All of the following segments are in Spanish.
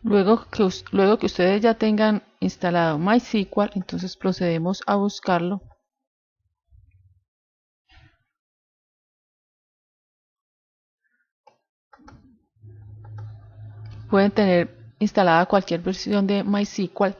Luego que ustedes ya tengan instalado MySQL, entonces procedemos a buscarlo. Pueden tener instalada cualquier versión de MySQL.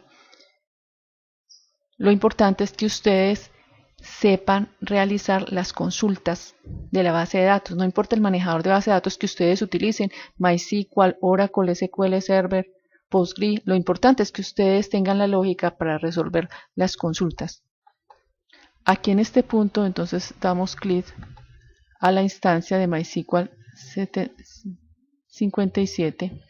Lo importante es que ustedes sepan realizar las consultas de la base de datos. No importa el manejador de base de datos que ustedes utilicen, MySQL, Oracle, SQL Server, Postgre. Lo importante es que ustedes tengan la lógica para resolver las consultas. Aquí en este punto, entonces, damos clic a la instancia de MySQL 57.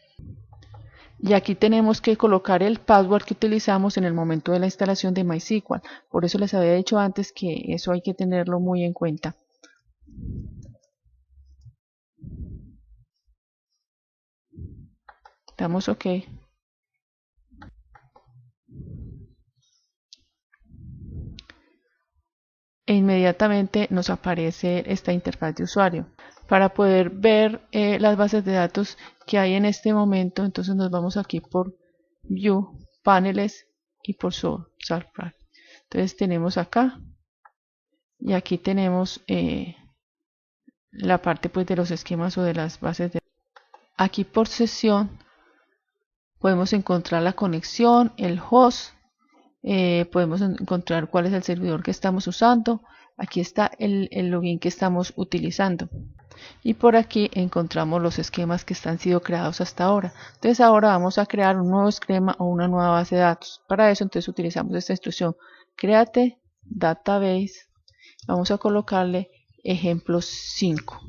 Y aquí tenemos que colocar el password que utilizamos en el momento de la instalación de MySQL. Por eso les había dicho antes que eso hay que tenerlo muy en cuenta. Damos OK. E inmediatamente nos aparece esta interfaz de usuario. Para poder ver las bases de datos que hay en este momento, entonces nos vamos aquí por View, Paneles y por Source. Entonces tenemos acá y aquí tenemos la parte pues de los esquemas o de las bases de datos. Aquí por sesión podemos encontrar la conexión, el host, podemos encontrar cuál es el servidor que estamos usando. Aquí está el login que estamos utilizando. Y por aquí encontramos los esquemas que han sido creados hasta ahora. Entonces ahora vamos a crear un nuevo esquema o una nueva base de datos. Para eso entonces utilizamos esta instrucción, create database. Vamos a colocarle ejemplo 5.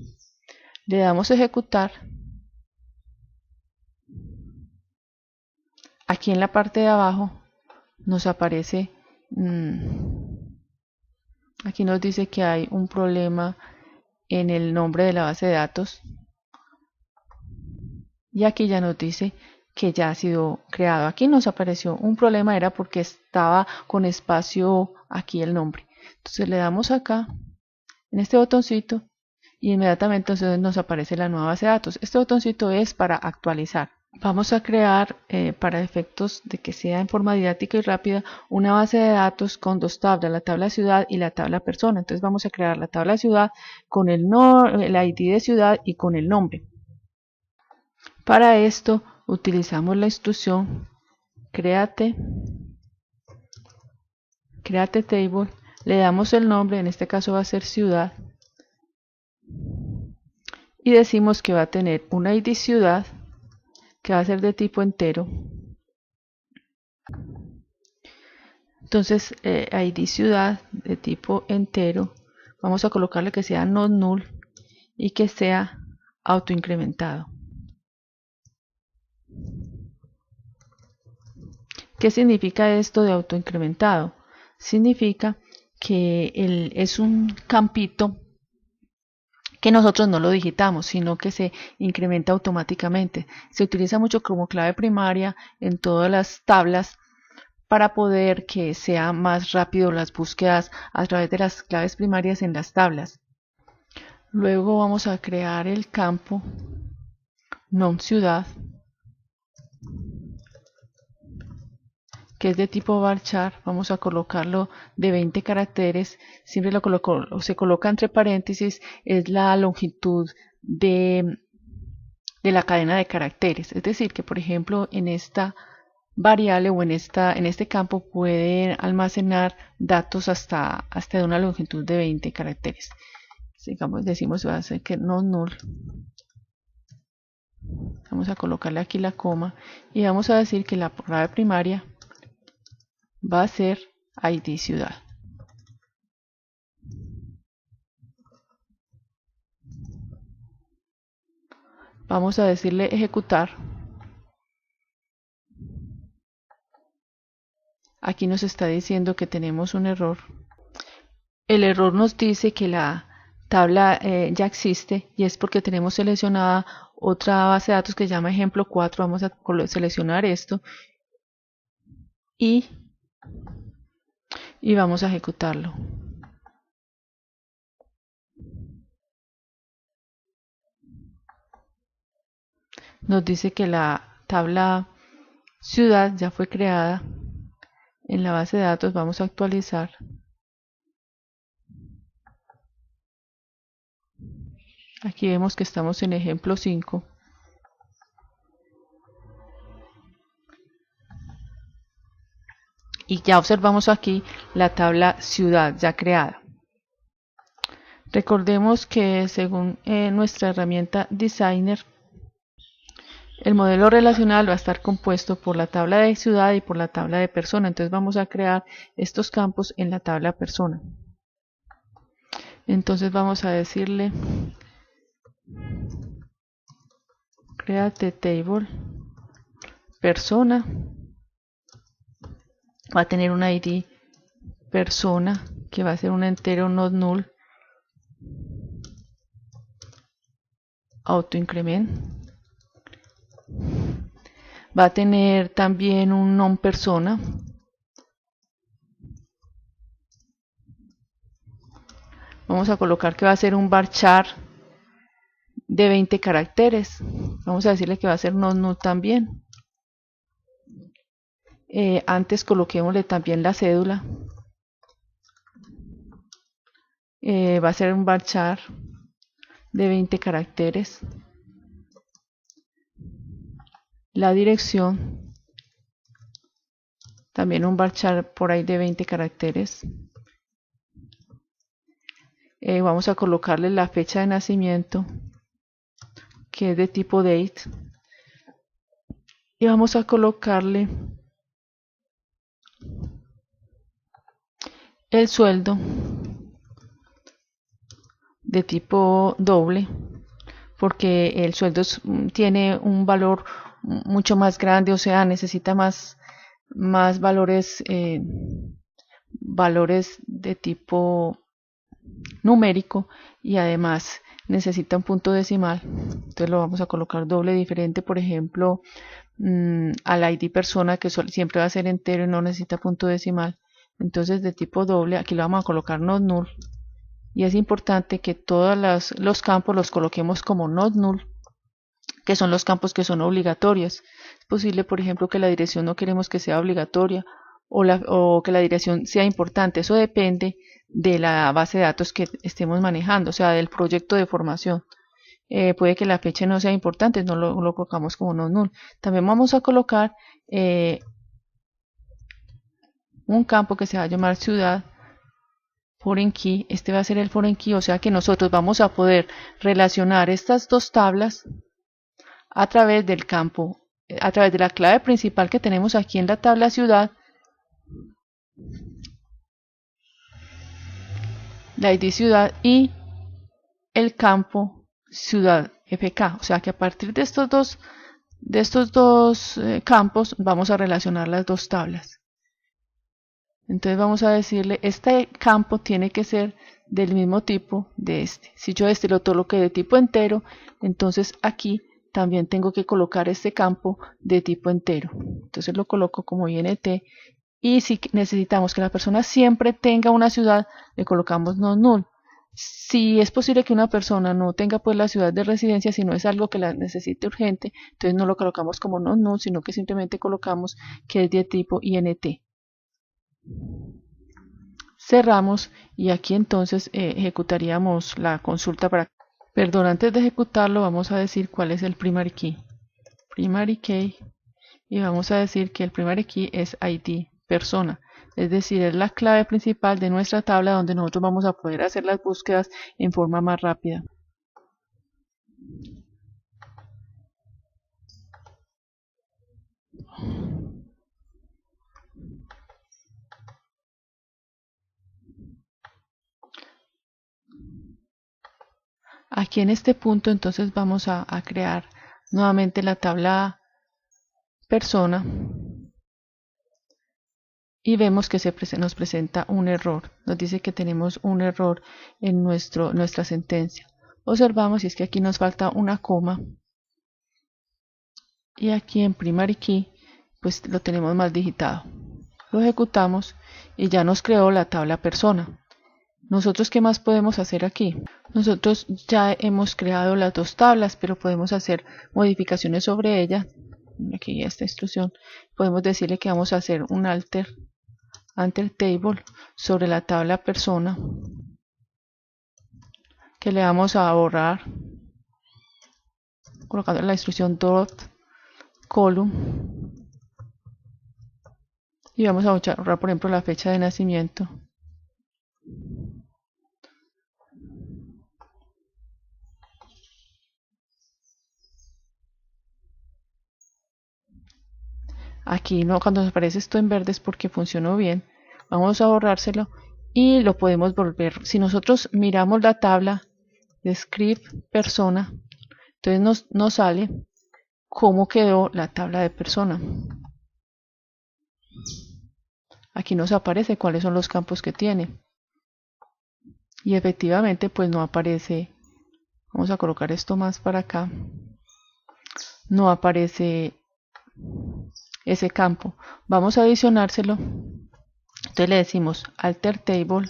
Le damos a ejecutar. Aquí en la parte de abajo nos aparece, aquí nos dice que hay un problema en el nombre de la base de datos. Y aquí ya nos dice que ya ha sido creado. Aquí nos apareció un problema, era porque estaba con espacio aquí el nombre. Entonces le damos acá, en este botoncito, y inmediatamente entonces nos aparece la nueva base de datos. Este botoncito es para actualizar. Vamos a crear, para efectos de que sea en forma didáctica y rápida, una base de datos con dos tablas, la tabla ciudad y la tabla persona. Entonces vamos a crear la tabla ciudad con el ID de ciudad y con el nombre. Para esto utilizamos la instrucción create table, le damos el nombre, en este caso va a ser ciudad, y decimos que va a tener un ID ciudad que va a ser de tipo entero. Entonces ID ciudad de tipo entero, vamos a colocarle que sea not null y que sea autoincrementado. ¿Qué significa esto de autoincrementado? Significa que es un campito que nosotros no lo digitamos, sino que se incrementa automáticamente. Se utiliza mucho como clave primaria en todas las tablas para poder que sea más rápido las búsquedas a través de las claves primarias en las tablas. Luego vamos a crear el campo non-ciudad, que es de tipo varchar. Vamos a colocarlo de 20 caracteres. Siempre se coloca entre paréntesis, es la longitud de la cadena de caracteres. Es decir, que por ejemplo en esta variable o en este campo puede almacenar datos hasta de una longitud de 20 caracteres. Digamos, decimos va a ser que no null. Vamos a colocarle aquí la coma y vamos a decir que la clave primaria va a ser ID ciudad. Vamos a decirle ejecutar. Aquí nos está diciendo que tenemos un error. El error nos dice que la tabla ya existe y es porque tenemos seleccionada otra base de datos que se llama ejemplo 4. Vamos a seleccionar esto y vamos a ejecutarlo. Nos dice que la tabla ciudad ya fue creada en la base de datos. Vamos a actualizar. Aquí vemos que estamos en ejemplo 5. Y ya observamos aquí la tabla ciudad ya creada. Recordemos que según nuestra herramienta Designer, el modelo relacional va a estar compuesto por la tabla de ciudad y por la tabla de persona. Entonces vamos a crear estos campos en la tabla persona. Entonces vamos a decirle create table persona. Va a tener un ID persona que va a ser un entero not null auto increment. Va a tener también un non persona. Vamos a colocar que va a ser un varchar de 20 caracteres. Vamos a decirle que va a ser not null también. Antes coloquémosle también la cédula. Va a ser un varchar de 20 caracteres. La dirección, también un varchar por ahí de 20 caracteres. Vamos a colocarle la fecha de nacimiento, que es de tipo date. Y vamos a colocarle el sueldo de tipo doble, porque el sueldo tiene un valor mucho más grande, o sea, necesita más valores, valores de tipo numérico, y además necesita un punto decimal. Entonces lo vamos a colocar doble, diferente, por ejemplo, al ID persona, que siempre va a ser entero y no necesita punto decimal. Entonces de tipo doble, aquí lo vamos a colocar not null. Y es importante que todos los campos los coloquemos como not null, que son los campos que son obligatorios. Es posible, por ejemplo, que la dirección no queremos que sea obligatoria, o que la dirección sea importante. Eso depende de la base de datos que estemos manejando, o sea, del proyecto de formación. Puede que la fecha no sea importante, no lo colocamos como not null. También vamos a colocar un campo que se va a llamar ciudad foreign key. Este va a ser el foreign key, o sea que nosotros vamos a poder relacionar estas dos tablas a través del campo, a través de la clave principal que tenemos aquí en la tabla ciudad, la ID ciudad, y el campo ciudad FK. O sea que a partir de estos dos campos vamos a relacionar las dos tablas. Entonces vamos a decirle, este campo tiene que ser del mismo tipo de este. Si yo este lo coloqué de tipo entero, entonces aquí también tengo que colocar este campo de tipo entero. Entonces lo coloco como INT. Y si necesitamos que la persona siempre tenga una ciudad, le colocamos not null. Si es posible que una persona no tenga pues la ciudad de residencia, si no es algo que la necesite urgente, entonces no lo colocamos como not null, sino que simplemente colocamos que es de tipo INT. Cerramos y aquí entonces ejecutaríamos la consulta para... Perdón, antes de ejecutarlo vamos a decir cuál es el primary key. Primary key, y vamos a decir que el primary key es ID persona, es decir, es la clave principal de nuestra tabla donde nosotros vamos a poder hacer las búsquedas en forma más rápida. Aquí en este punto entonces vamos a crear nuevamente la tabla persona y vemos que nos presenta un error. Nos dice que tenemos un error en nuestra sentencia. Observamos y es que aquí nos falta una coma, y aquí en primary key pues lo tenemos mal digitado. Lo ejecutamos y ya nos creó la tabla persona. Nosotros, ¿qué más podemos hacer aquí? Nosotros ya hemos creado las dos tablas, pero podemos hacer modificaciones sobre ellas. aquí esta instrucción, podemos decirle que vamos a hacer un alter table sobre la tabla persona, que le vamos a borrar colocando la instrucción dot column, y vamos a borrar por ejemplo la fecha de nacimiento. Aquí no, cuando nos aparece esto en verde es porque funcionó bien. Vamos a borrárselo y lo podemos volver. Si nosotros miramos la tabla de script persona, entonces nos sale cómo quedó la tabla de persona. Aquí nos aparece cuáles son los campos que tiene. Y efectivamente pues no aparece. Vamos a colocar esto más para acá. No aparece ese campo. Vamos a adicionárselo. Entonces le decimos alter table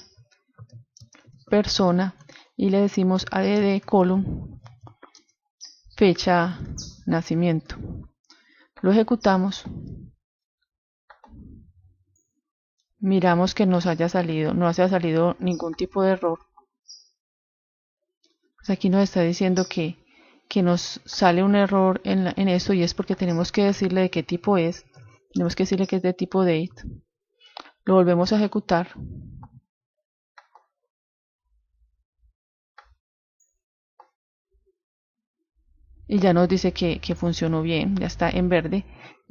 persona y le decimos add column fecha nacimiento. Lo ejecutamos. Miramos que no haya salido ningún tipo de error. Pues aquí nos está diciendo que nos sale un error en esto, y es porque tenemos que decirle de qué tipo es. Tenemos que decirle que es de tipo date. Lo volvemos a ejecutar. Y ya nos dice que funcionó bien, ya está en verde.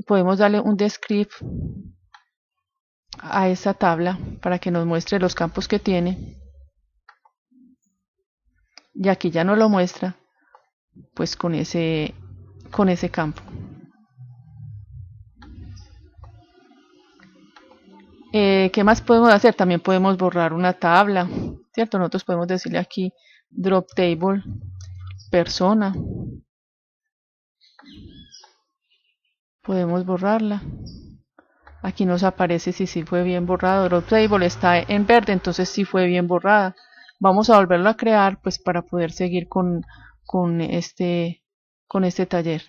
Podemos darle un descript a esta tabla para que nos muestre los campos que tiene. Y aquí ya no lo muestra pues con ese campo. ¿Qué más podemos hacer? También podemos borrar una tabla, ¿cierto? Nosotros podemos decirle aquí drop table persona. Podemos borrarla. Aquí nos aparece si sí fue bien borrado. Drop table está en verde, entonces sí fue bien borrada. Vamos a volverlo a crear pues para poder seguir con este taller.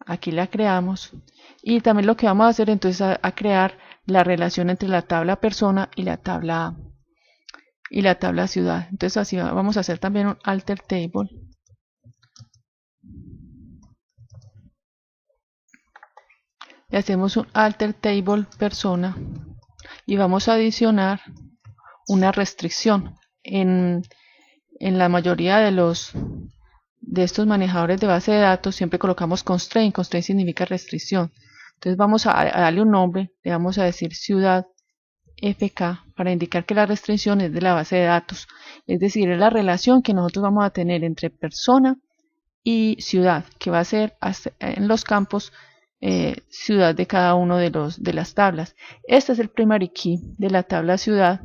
Aquí la creamos y también lo que vamos a hacer entonces a crear la relación entre la tabla persona y la tabla ciudad. Entonces así vamos a hacer también un alter table. Le hacemos un alter table persona y vamos a adicionar una restricción. En la mayoría de estos manejadores de base de datos siempre colocamos constraint. Constraint significa restricción. Entonces vamos a darle un nombre, le vamos a decir ciudad FK para indicar que la restricción es de la base de datos, es decir, es la relación que nosotros vamos a tener entre persona y ciudad, que va a ser en los campos ciudad de cada uno de las tablas. Este es el primary key de la tabla ciudad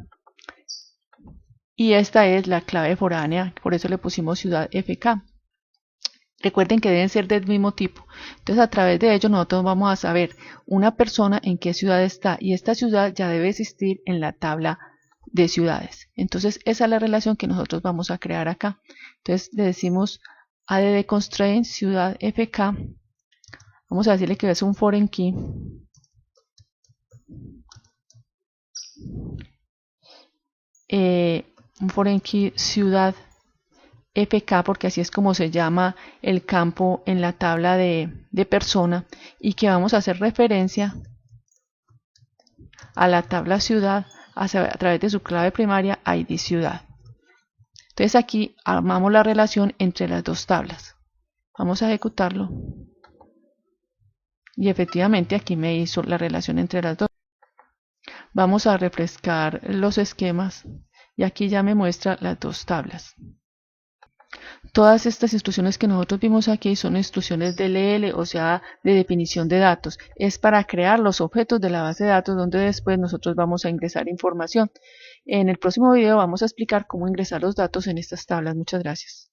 y esta es la clave foránea, por eso le pusimos ciudad FK. Recuerden que deben ser del mismo tipo. Entonces a través de ello nosotros vamos a saber una persona en qué ciudad está, y esta ciudad ya debe existir en la tabla de ciudades. Entonces esa es la relación que nosotros vamos a crear acá. Entonces le decimos add constraint ciudad FK. Vamos a decirle que es un foreign key. Un foreign key ciudad FK, porque así es como se llama el campo en la tabla de persona, y que vamos a hacer referencia a la tabla ciudad a través de su clave primaria ID ciudad. Entonces aquí armamos la relación entre las dos tablas. Vamos a ejecutarlo y efectivamente aquí me hizo la relación entre las dos. Vamos a refrescar los esquemas y aquí ya me muestra las dos tablas. Todas estas instrucciones que nosotros vimos aquí son instrucciones de DLL, o sea, de definición de datos. Es para crear los objetos de la base de datos donde después nosotros vamos a ingresar información. En el próximo video vamos a explicar cómo ingresar los datos en estas tablas. Muchas gracias.